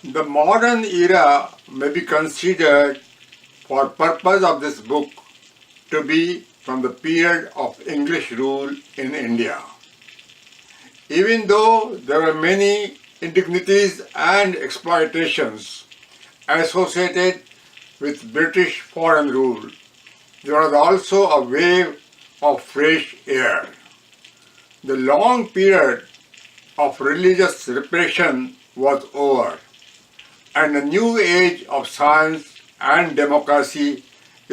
The modern era may be considered, for purpose of this book, to be from the period of English rule in India. Even though there are many indignities and exploitations associated with British foreign rule, there was also a wave of fresh air. The long period of religious repression was over, and a new age of science and democracy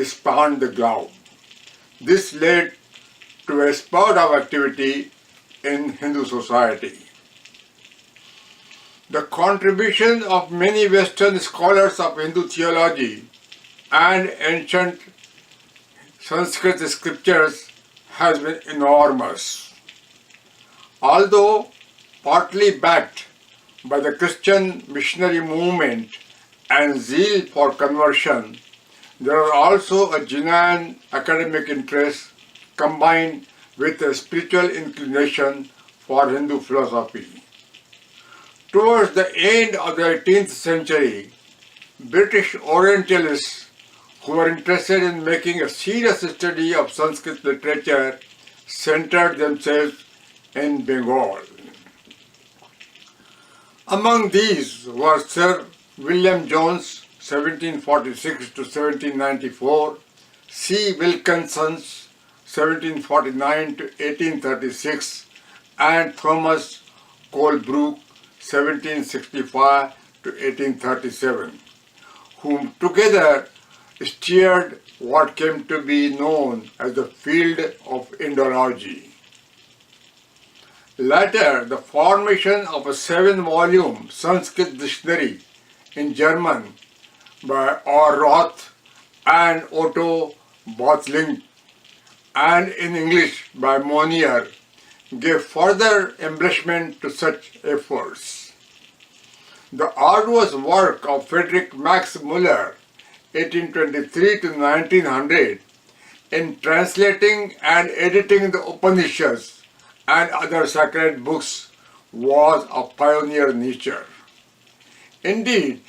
spanned the globe. This led to a spurt of activity in Hindu society. The contribution of many Western scholars of Hindu theology and ancient Sanskrit scriptures has been enormous. Although partly backed by the Christian missionary movement and zeal for conversion, there is also a genuine academic interest combined with a spiritual inclination for Hindu philosophy. Towards the end of the 18th century, British Orientalists who were interested in making a serious study of Sanskrit literature centered themselves in Bengal. Among these were Sir William Jones, 1746 to 1794, C. Wilkinson, 1749 to 1836, and Thomas Colebrook, 1765 to 1837, whom together steered what came to be known as the field of Indology. Later, the formation of a 7-volume Sanskrit dictionary in German by R. Roth and Otto Bothling, and in English by Monier, gave further embellishment to such efforts. The arduous work of Friedrich Max Müller, 1823 to 1900, in translating and editing the Upanishads and other sacred books was of pioneer nature. Indeed,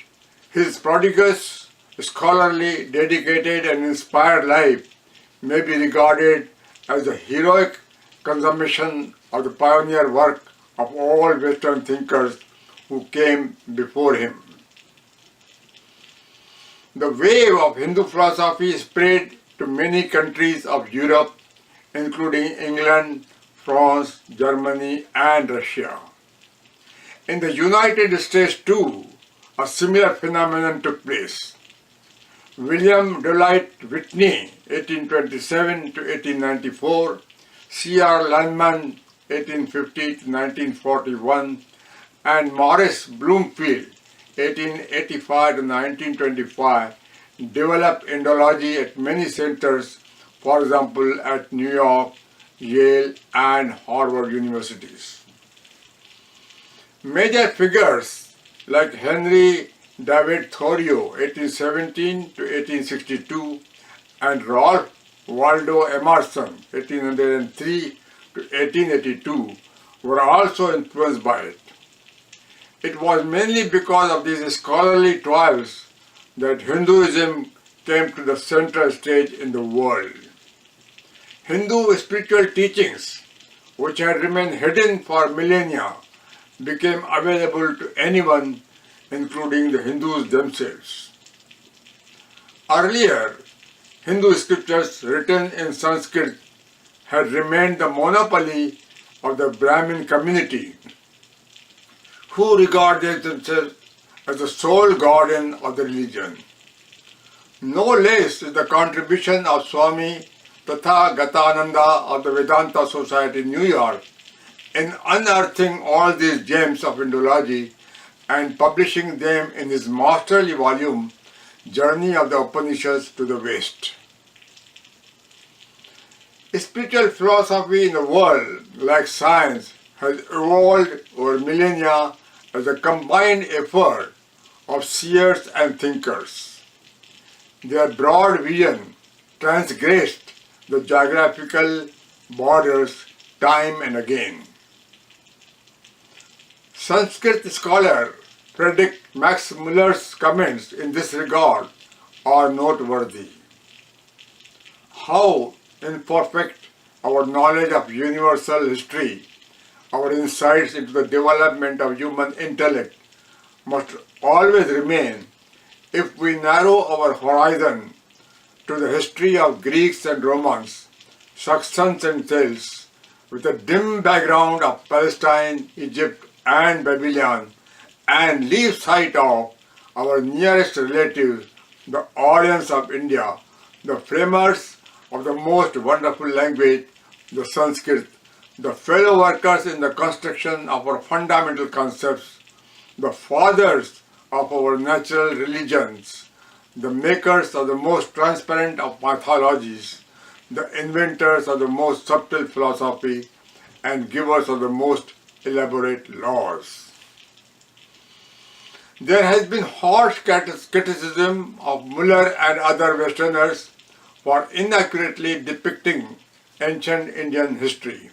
his prodigious, scholarly, dedicated and inspired life may be regarded as the heroic consummation of the pioneer work of all Western thinkers who came before him. The wave of Hindu philosophy spread to many countries of Europe, including England, France, Germany, and Russia. In the United States too, a similar phenomenon took place. William Dwight Whitney, 1827 to 1894, C.R. Lanman, 1850 to 1941, and Morris Bloomfield, 1885 to 1925, developed Indology at many centers, for example at New York, Yale, and Harvard universities. Major figures like Henry David Thoreau, 1817 to 1862, and Ralph Waldo Emerson, 1803 to 1882, were also influenced by it. It was mainly because of these scholarly toils that Hinduism came to the central stage in the world. Hindu spiritual teachings, which had remained hidden for millennia, became available to anyone, including the Hindus themselves. Earlier, Hindu scriptures written in Sanskrit had remained the monopoly of the Brahmin community, who regarded themselves as the sole guardian of the religion. No less is the contribution of Swami Tathagatananda of the Vedanta Society in New York in unearthing all these gems of Indology and publishing them in his masterly volume, Journey of the Upanishads to the West. Spiritual philosophy in the world, like science, has evolved over millennia as a combined effort of seers and thinkers. Their broad vision transgressed the geographical borders time and again. Sanskrit scholar Friedrich Max Muller's comments in this regard are noteworthy. How imperfect our knowledge of universal history, our insights into the development of human intellect must always remain if we narrow our horizon to the history of Greeks and Romans, Saxons and Celts, with a dim background of Palestine, Egypt and Babylon, and leave sight of our nearest relatives, the Aryans of India, the framers of the most wonderful language, the Sanskrit, the fellow workers in the construction of our fundamental concepts, the fathers of our natural religions, the makers of the most transparent of mythologies, the inventors of the most subtle philosophy, and givers of the most elaborate laws. There has been harsh criticism of Muller and other Westerners for inaccurately depicting ancient Indian history.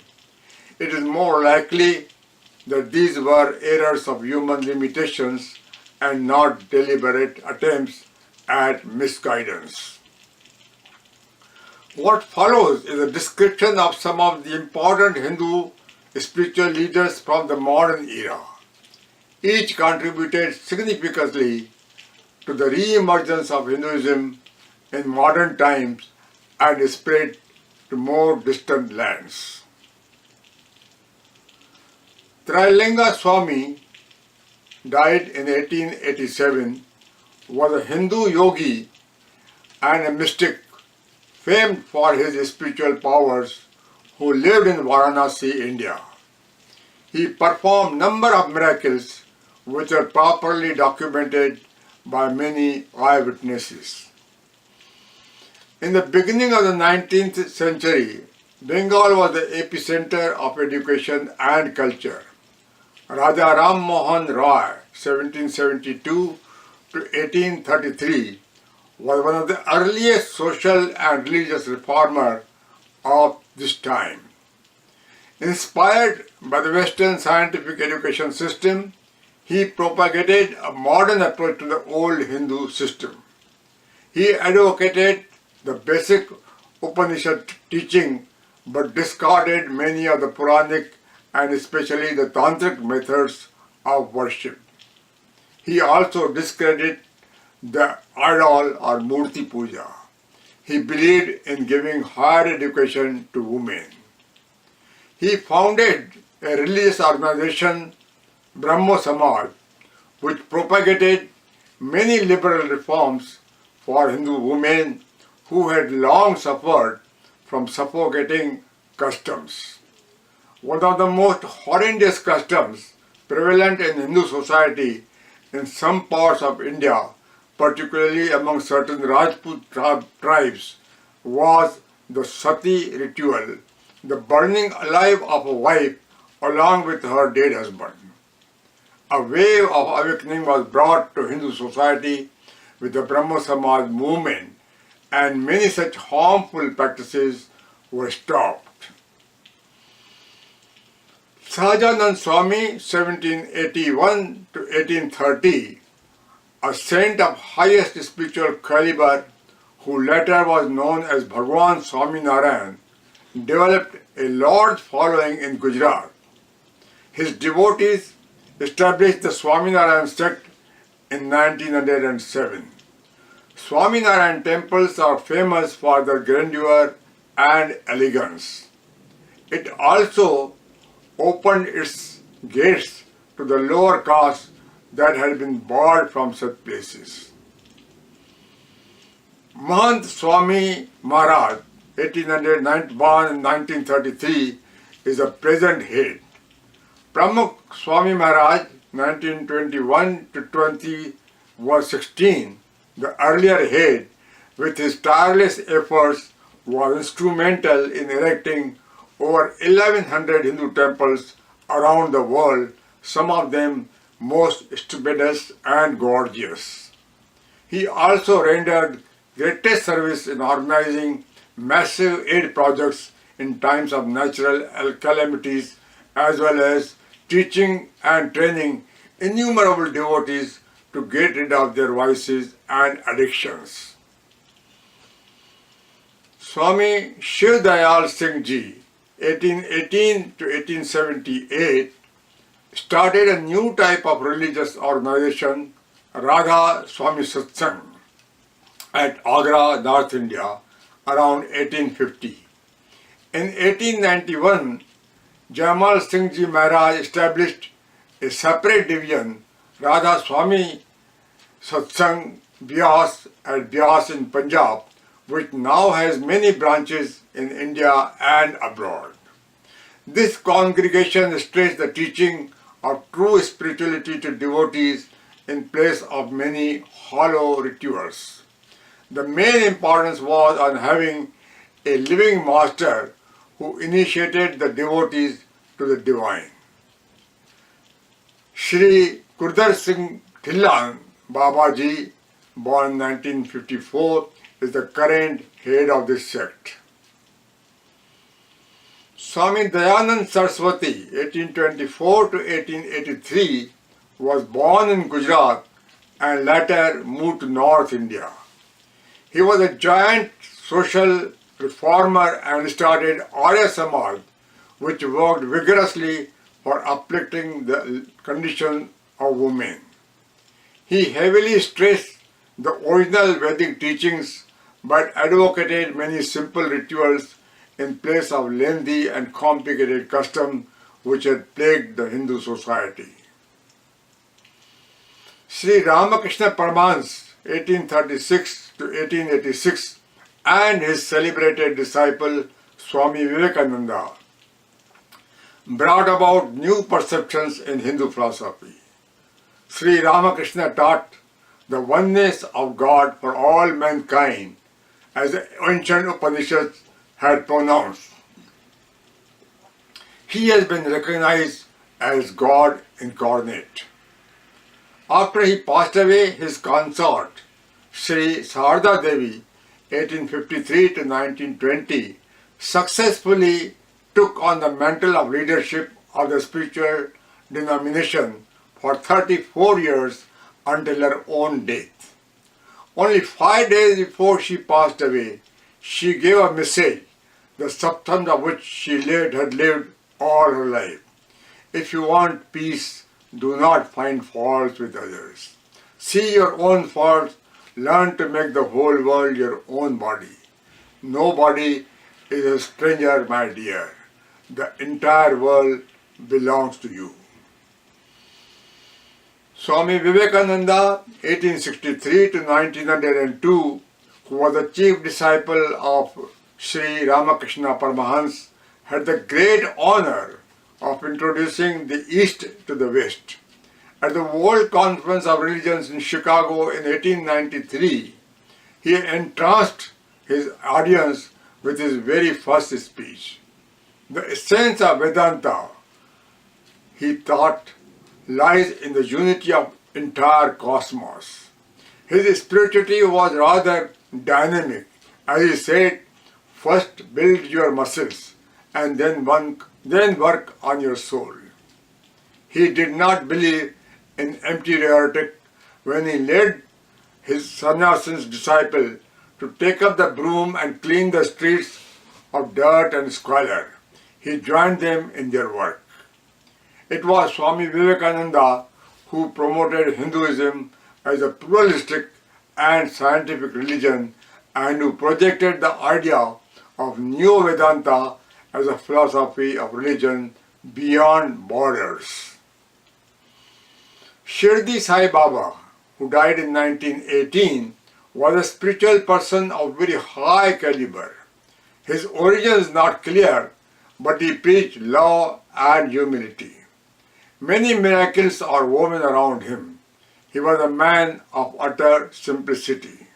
It is more likely that these were errors of human limitations and not deliberate attempts at misguidance. What follows is a description of some of the important Hindu spiritual leaders from the modern era. Each contributed significantly to the re-emergence of Hinduism in modern times and spread to more distant lands. Trilinga Swami died in 1887, was a Hindu yogi and a mystic famed for his spiritual powers who lived in Varanasi, India. He performed number of miracles which are properly documented by many eyewitnesses. In the beginning of the 19th century, Bengal was the epicenter of education and culture. Raja Ram Mohan Roy, 1772 to 1833, was one of the earliest social and religious reformers of this time. Inspired by the Western scientific education system, he propagated a modern approach to the old Hindu system. He advocated the basic Upanishad teaching but discarded many of the Puranic and especially the Tantric methods of worship. He also discredited the idol or Murti Puja. He believed in giving higher education to women. He founded a religious organization, Brahmo Samaj, which propagated many liberal reforms for Hindu women who had long suffered from suffocating customs. One of the most horrendous customs prevalent in Hindu society in some parts of India, particularly among certain Rajput tribes, was the sati ritual, the burning alive of a wife along with her dead husband. A wave of awakening was brought to Hindu society with the Brahmo Samaj movement, and many such harmful practices were stopped. Sahajanand Swami, 1781 to 1830, a saint of highest spiritual caliber who later was known as Bhagwan Swaminarayan, developed a large following in Gujarat. His devotees established the Swaminarayan sect in 1907. Swaminarayan temples are famous for their grandeur and elegance. It also opened its gates to the lower caste that had been barred from such places. Mahant Swami Maharaj, 1891 and 1933, is the present head. Pramukh Swami Maharaj, 1921 to 20, was 16. The earlier head, with his tireless efforts, was instrumental in erecting over 1100 Hindu temples around the world, some of them most stupendous and gorgeous. He also rendered greatest service in organizing massive aid projects in times of natural calamities, as well as teaching and training innumerable devotees to get rid of their vices and addictions. Swami Shiv Dayal Singh Ji, 1818 to 1878, started a new type of religious organization, Radha Swami Satsang, at Agra, North India, around 1850. In 1891, Jamal Singh Ji Maharaj established a separate division, Radha Swami Satsang Bias at Bias in Punjab, which now has many branches in India and abroad. This congregation stressed the teaching of true spirituality to devotees in place of many hollow rituals. The main importance was on having a living master who initiated the devotees to the divine. Shri Gurdar Singh Dhillon-Babaji, born 1954, is the current head of this sect. Swami Dayanand Saraswati, 1824 to 1883, was born in Gujarat and later moved to North India. He was a giant social reformer and started Arya Samaj, which worked vigorously for uplifting the condition of women. He heavily stressed the original Vedic teachings but advocated many simple rituals in place of lengthy and complicated customs which had plagued the Hindu society. Sri Ramakrishna Paramahansa, 1836 to 1886, and his celebrated disciple Swami Vivekananda brought about new perceptions in Hindu philosophy. Sri Ramakrishna taught the oneness of God for all mankind, as the ancient Upanishads had pronounced. He has been recognized as God incarnate. After he passed away, his consort, Sri Sarada Devi, 1853 to 1920, successfully took on the mantle of leadership of the spiritual denomination for 34 years until her own death. Only 5 days before she passed away, she gave a message, the substance of which she had lived all her life. If you want peace, do not find faults with others. See your own faults, learn to make the whole world your own body. Nobody is a stranger, my dear. The entire world belongs to you. Swami Vivekananda, 1863 to 1902, who was the chief disciple of Sri Ramakrishna Paramahansa, had the great honor of introducing the East to the West. At the World Conference of Religions in Chicago in 1893, he entranced his audience with his very first speech. The essence of Vedanta, he taught, lies in the unity of entire cosmos. His spirituality was rather dynamic. As he said, first build your muscles and then work on your soul. He did not believe in empty rhetoric when he led his sannyasin's disciple to take up the broom and clean the streets of dirt and squalor. He joined them in their work. It was Swami Vivekananda who promoted Hinduism as a pluralistic and scientific religion and who projected the idea of Neo Vedanta as a philosophy of religion beyond borders. Shirdi Sai Baba, who died in 1918, was a spiritual person of very high caliber. His origin is not clear, but he preached love and humility. Many miracles are woven around him. He was a man of utter simplicity.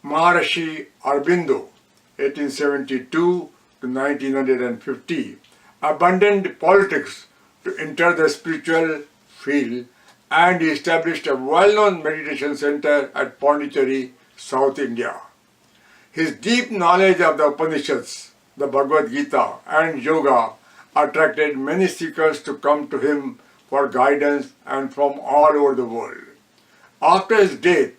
Maharishi Aurobindo, 1872 to 1950, abandoned politics to enter the spiritual field, and he established a well-known meditation center at Pondicherry, South India. His deep knowledge of the Upanishads, the Bhagavad Gita and yoga attracted many seekers to come to him for guidance and from all over the world. After his death,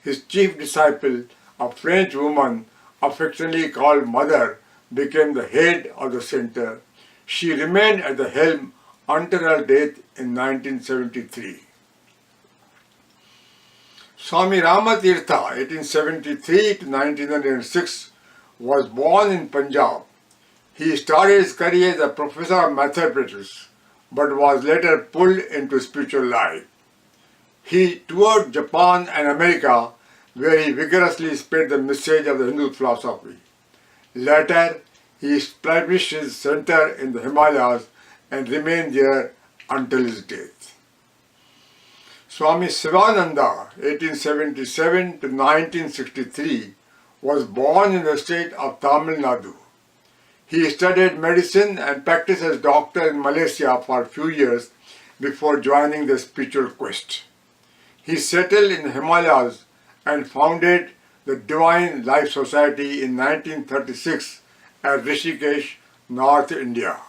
his chief disciple, a French woman affectionately called Mother, became the head of the center. She remained at the helm until her death in 1973. Swami Ramatirtha, 1873 to 1906, was born in Punjab. He started his career as a professor of mathematics, but was later pulled into spiritual life. He toured Japan and America, where he vigorously spread the message of the Hindu philosophy. Later, he established his center in the Himalayas and remained there until his death. Swami Sivananda, 1877 to 1963, was born in the state of Tamil Nadu. He studied medicine and practiced as doctor in Malaysia for a few years before joining the spiritual quest. He settled in the Himalayas and founded the Divine Life Society in 1936 at Rishikesh, North India.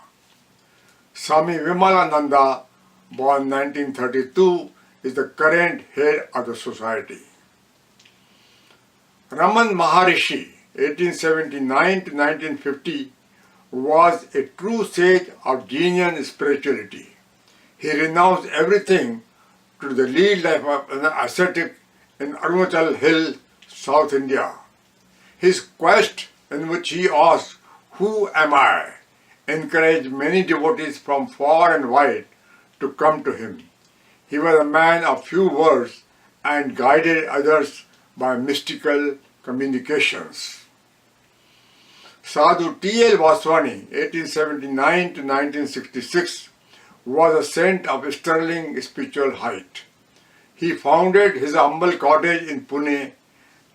Swami Vimalananda, born 1932, is the current head of the society. Raman Maharishi, 1879 to 1950, was a true sage of genuine spirituality. He renounced everything to the lead life of an ascetic in Arunachal Hill, South India. His quest, in which he asked, "Who am I?" encouraged many devotees from far and wide to come to him. He was a man of few words and guided others by mystical communications. Sadhu T.L. Vaswani, 1879 to 1966, was a saint of sterling spiritual height. He founded his humble cottage in Pune,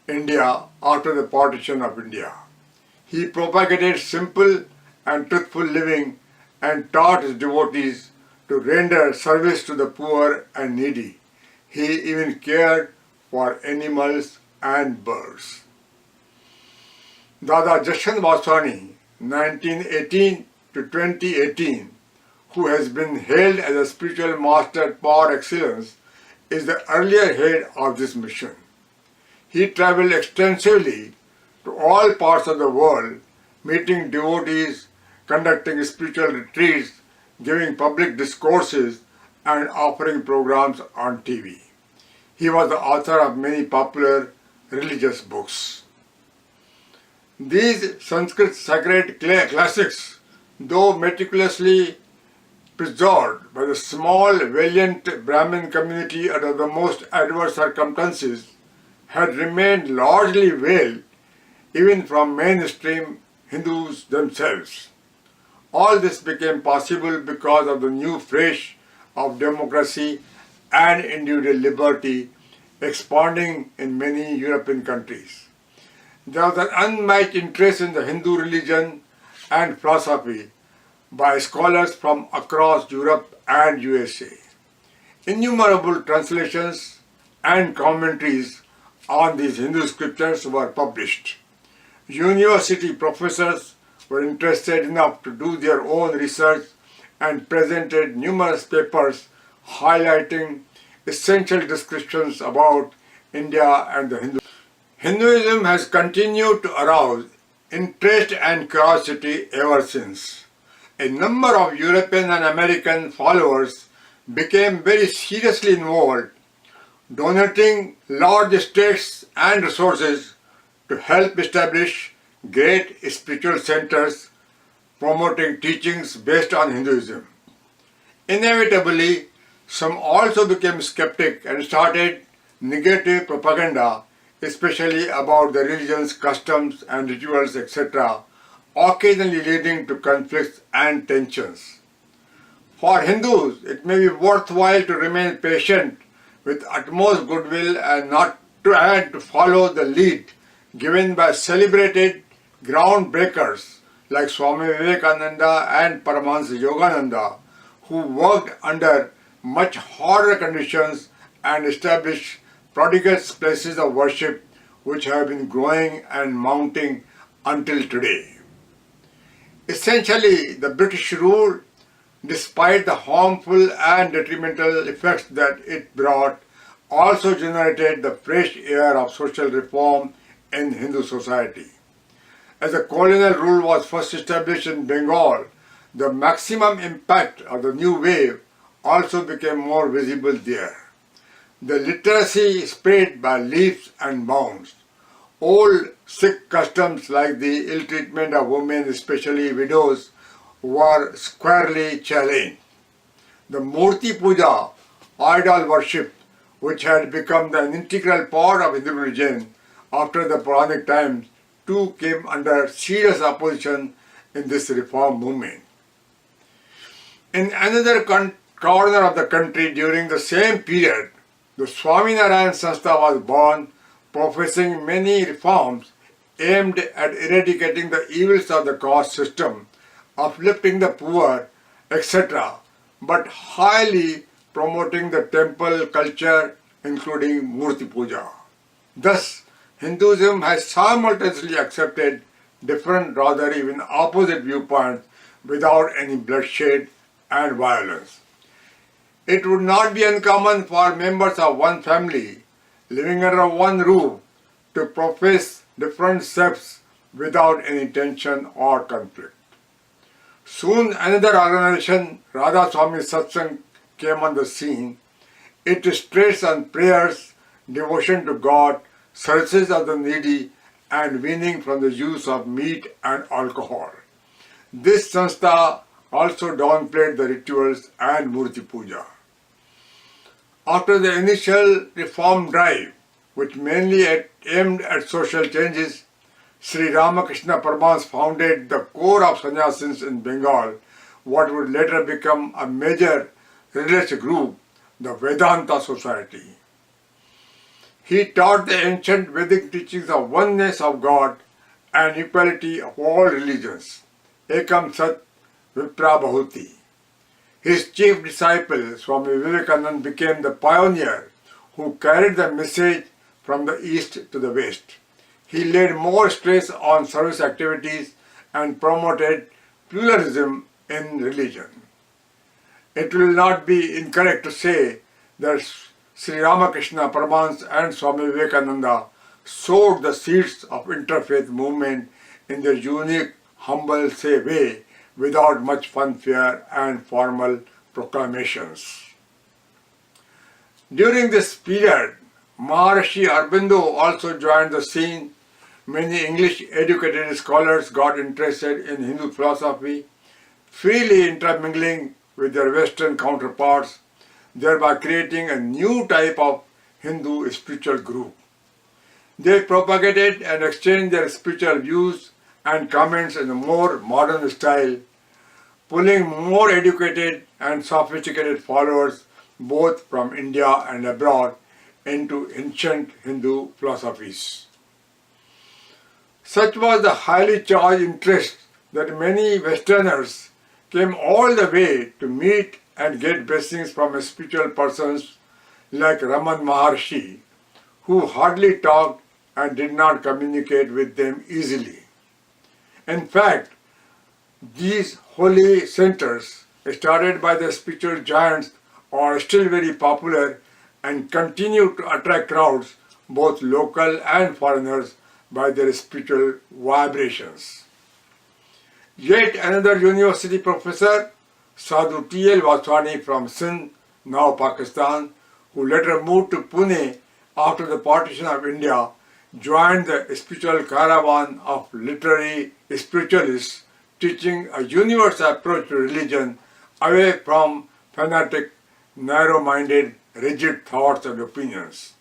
India, after the partition of India. He propagated simple and truthful living and taught his devotees to render service to the poor and needy. He even cared for animals and birds. Dada Jashan Vaswani, 1918 to 2018, who has been hailed as a spiritual master par excellence, is the earlier head of this mission. He traveled extensively to all parts of the world, meeting devotees, conducting spiritual retreats, giving public discourses, and offering programs on TV. He was the author of many popular religious books. These Sanskrit sacred classics, though meticulously preserved by the small, valiant Brahmin community under the most adverse circumstances, had remained largely veiled even from mainstream Hindus themselves. All this became possible because of the new fresh of democracy and individual liberty expanding in many European countries. There was an unmatched interest in the Hindu religion and philosophy by scholars from across Europe and USA. Innumerable translations and commentaries on these Hindu scriptures were published. University professors were interested enough to do their own research and presented numerous papers highlighting essential descriptions about India and the Hindu. Hinduism has continued to arouse interest and curiosity ever since. A number of European and American followers became very seriously involved, donating large estates and resources to help establish great spiritual centers promoting teachings based on Hinduism. Inevitably, some also became skeptic and started negative propaganda, especially about the religion's customs and rituals, etc., occasionally leading to conflicts and tensions. For Hindus, it may be worthwhile to remain patient with utmost goodwill and not to follow the lead given by celebrated groundbreakers like Swami Vivekananda and Paramahansa Yogananda, who worked under much harder conditions and established prodigious places of worship which have been growing and mounting until today. Essentially, the British rule despite the harmful and detrimental effects that it brought, also generated the fresh air of social reform in Hindu society. As the colonial rule was first established in Bengal, the maximum impact of the new wave also became more visible there. The literacy spread by leaps and bounds. Old Sikh customs like the ill treatment of women, especially widows, were squarely challenged. The Murti Puja, idol worship, which had become an integral part of Hindu religion after the Puranic times, too came under serious opposition in this reform movement. In another corner of the country during the same period, the Swaminarayan Sanstha was born, professing many reforms aimed at eradicating the evils of the caste system, uplifting the poor, etc., but highly promoting the temple culture, including Murti Puja. Thus, Hinduism has simultaneously accepted different, rather even opposite viewpoints without any bloodshed and violence. It would not be uncommon for members of one family living under one roof to profess different sects without any tension or conflict. Soon another organization, Radha Swami Satsang, came on the scene. It stressed on prayers, devotion to God, services of the needy, and weaning from the use of meat and alcohol. This sanstha also downplayed the rituals and Murti Puja. After the initial reform drive, which mainly aimed at social changes, Sri Ramakrishna Paramahansa founded the core of sannyasis in Bengal, what would later become a major religious group, the Vedanta Society. He taught the ancient Vedic teachings of oneness of God and equality of all religions, Ekam Sat Vipra Bahuti. His chief disciple, Swami Vivekananda, became the pioneer who carried the message from the east to the west. He laid more stress on service activities and promoted pluralism in religion. It will not be incorrect to say that Sri Ramakrishna Paramahansa and Swami Vivekananda sowed the seeds of interfaith movement in their unique, humble way without much fanfare and formal proclamations. During this period, Maharishi Aurobindo also joined the scene. Many English-educated scholars got interested in Hindu philosophy, freely intermingling with their Western counterparts, thereby creating a new type of Hindu spiritual group. They propagated and exchanged their spiritual views and comments in a more modern style, pulling more educated and sophisticated followers both from India and abroad into ancient Hindu philosophies. Such was the highly charged interest that many Westerners came all the way to meet and get blessings from spiritual persons like Raman Maharshi, who hardly talked and did not communicate with them easily. In fact, these holy centers, started by the spiritual giants, are still very popular and continue to attract crowds, both local and foreigners, by their spiritual vibrations. Yet another university professor, Sadhu T.L. Vaswani from Sindh, now Pakistan, who later moved to Pune after the partition of India, joined the spiritual caravan of literary spiritualists, teaching a universal approach to religion away from fanatic, narrow-minded, rigid thoughts and opinions.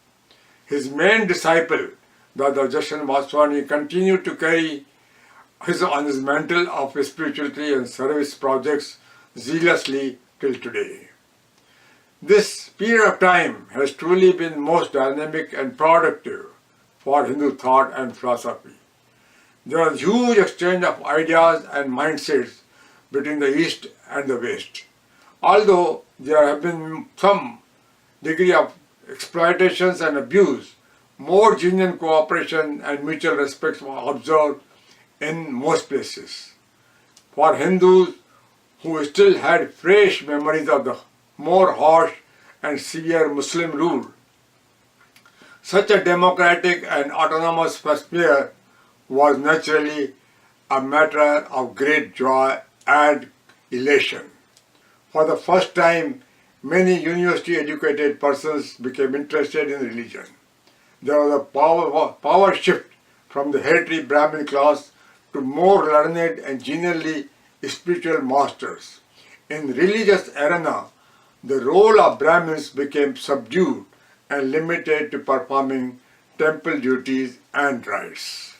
His main disciple, Dada Jashan Vaswani, continued to carry on his mantle of spirituality and service projects zealously till today. This period of time has truly been most dynamic and productive for Hindu thought and philosophy. There was huge exchange of ideas and mindsets between the East and the West. Although there have been some degree of exploitations and abuse, more genuine cooperation and mutual respect were observed in most places. For Hindus who still had fresh memories of the more harsh and severe Muslim rule. Such a democratic and autonomous sphere was naturally a matter of great joy and elation. For the first time, many university-educated persons became interested in religion. There was a power shift from the hereditary Brahmin class to more learned and genuinely spiritual masters. In religious arena, the role of Brahmins became subdued and limited to performing temple duties and rites.